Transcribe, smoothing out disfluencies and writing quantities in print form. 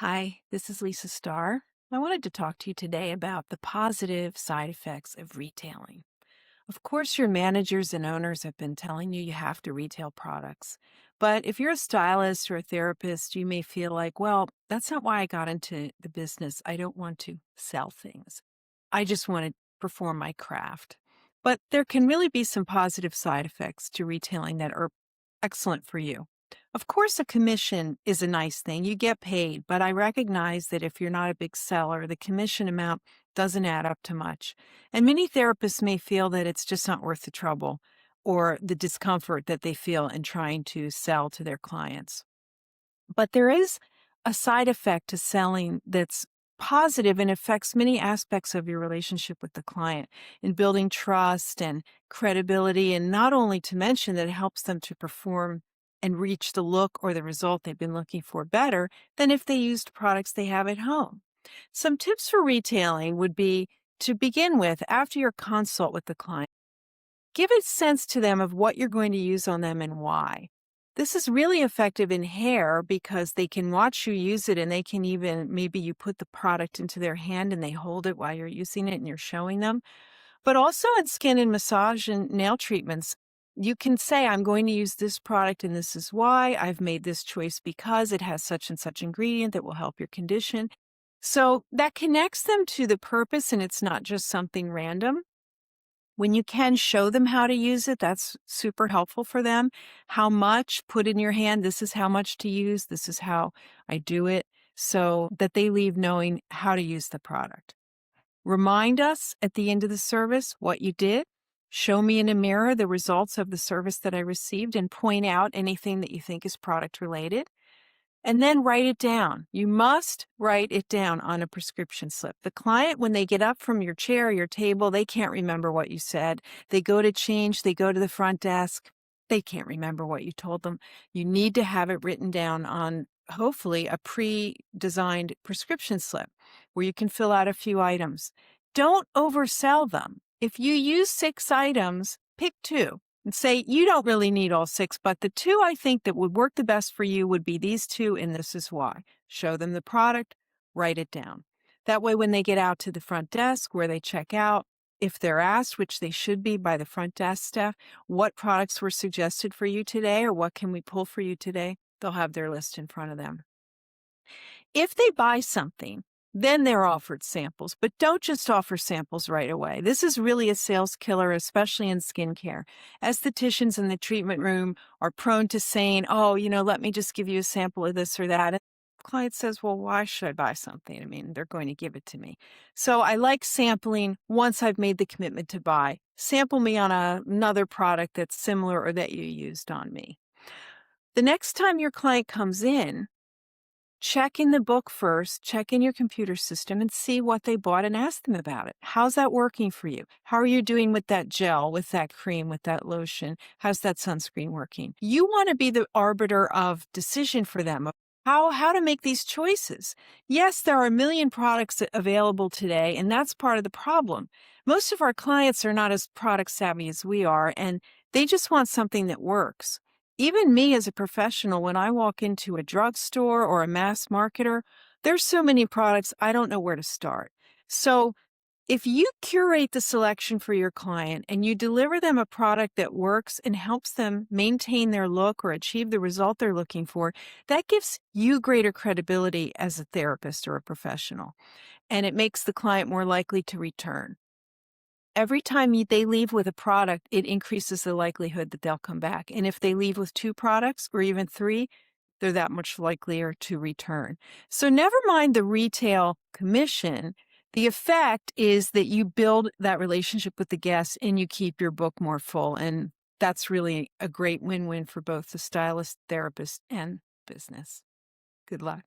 Hi, this is Lisa Starr. I wanted to talk to you today about the positive side effects of retailing. Of course, your managers and owners have been telling you have to retail products. But if you're a stylist or a therapist, you may feel like, well, that's not why I got into the business. I don't want to sell things. I just want to perform my craft. But there can really be some positive side effects to retailing that are excellent for you. Of course, a commission is a nice thing. You get paid, but I recognize that if you're not a big seller, the commission amount doesn't add up to much. And many therapists may feel that it's just not worth the trouble or the discomfort that they feel in trying to sell to their clients. But there is a side effect to selling that's positive and affects many aspects of your relationship with the client in building trust and credibility. And not only to mention that it helps them to perform and reach the look or the result they've been looking for better than if they used products they have at home. Some tips for retailing would be to begin with, after your consult with the client, give a sense to them of what you're going to use on them and why. This is really effective in hair because they can watch you use it and they can even, maybe you put the product into their hand and they hold it while you're using it and you're showing them. But also in skin and massage and nail treatments, you can say, I'm going to use this product and this is why. I've made this choice because it has such and such ingredient that will help your condition. So that connects them to the purpose and it's not just something random. When you can show them how to use it, that's super helpful for them. How much, put in your hand, this is how much to use, this is how I do it, so that they leave knowing how to use the product. Remind us at the end of the service what you did. Show me in a mirror the results of the service that I received and point out anything that you think is product related. And then write it down. You must write it down on a prescription slip. The client, when they get up from your chair or your table, they can't remember what you said. They go to change, they go to the front desk. They can't remember what you told them. You need to have it written down on hopefully a pre-designed prescription slip where you can fill out a few items. Don't oversell them. If you use 6 items, pick 2 and say, you don't really need all 6, but the 2 I think that would work the best for you would be these 2, and this is why. Show them the product, write it down. That way, when they get out to the front desk where they check out, if they're asked, which they should be by the front desk staff, what products were suggested for you today or what can we pull for you today, they'll have their list in front of them. If they buy something, then they're offered samples, but don't just offer samples right away. This is really a sales killer, especially in skincare. Estheticians in the treatment room are prone to saying, oh, let me just give you a sample of this or that. And the client says, well, why should I buy something? I mean, they're going to give it to me. So I like sampling once I've made the commitment to buy. Sample me on another product that's similar or that you used on me. The next time your client comes in, check in the book first, check in your computer system and see what they bought and ask them about it. How's that working for you? How are you doing with that gel, with that cream, with that lotion? How's that sunscreen working? You want to be the arbiter of decision for them, of how to make these choices. Yes, there are a million products available today, and that's part of the problem. Most of our clients are not as product savvy as we are, and they just want something that works. Even me as a professional, when I walk into a drugstore or a mass marketer, there's so many products, I don't know where to start. So if you curate the selection for your client and you deliver them a product that works and helps them maintain their look or achieve the result they're looking for, that gives you greater credibility as a therapist or a professional. And it makes the client more likely to return. Every time they leave with a product, it increases the likelihood that they'll come back. And if they leave with 2 products or even 3, they're that much likelier to return. So never mind the retail commission. The effect is that you build that relationship with the guest and you keep your book more full. And that's really a great win-win for both the stylist, therapist, and business. Good luck.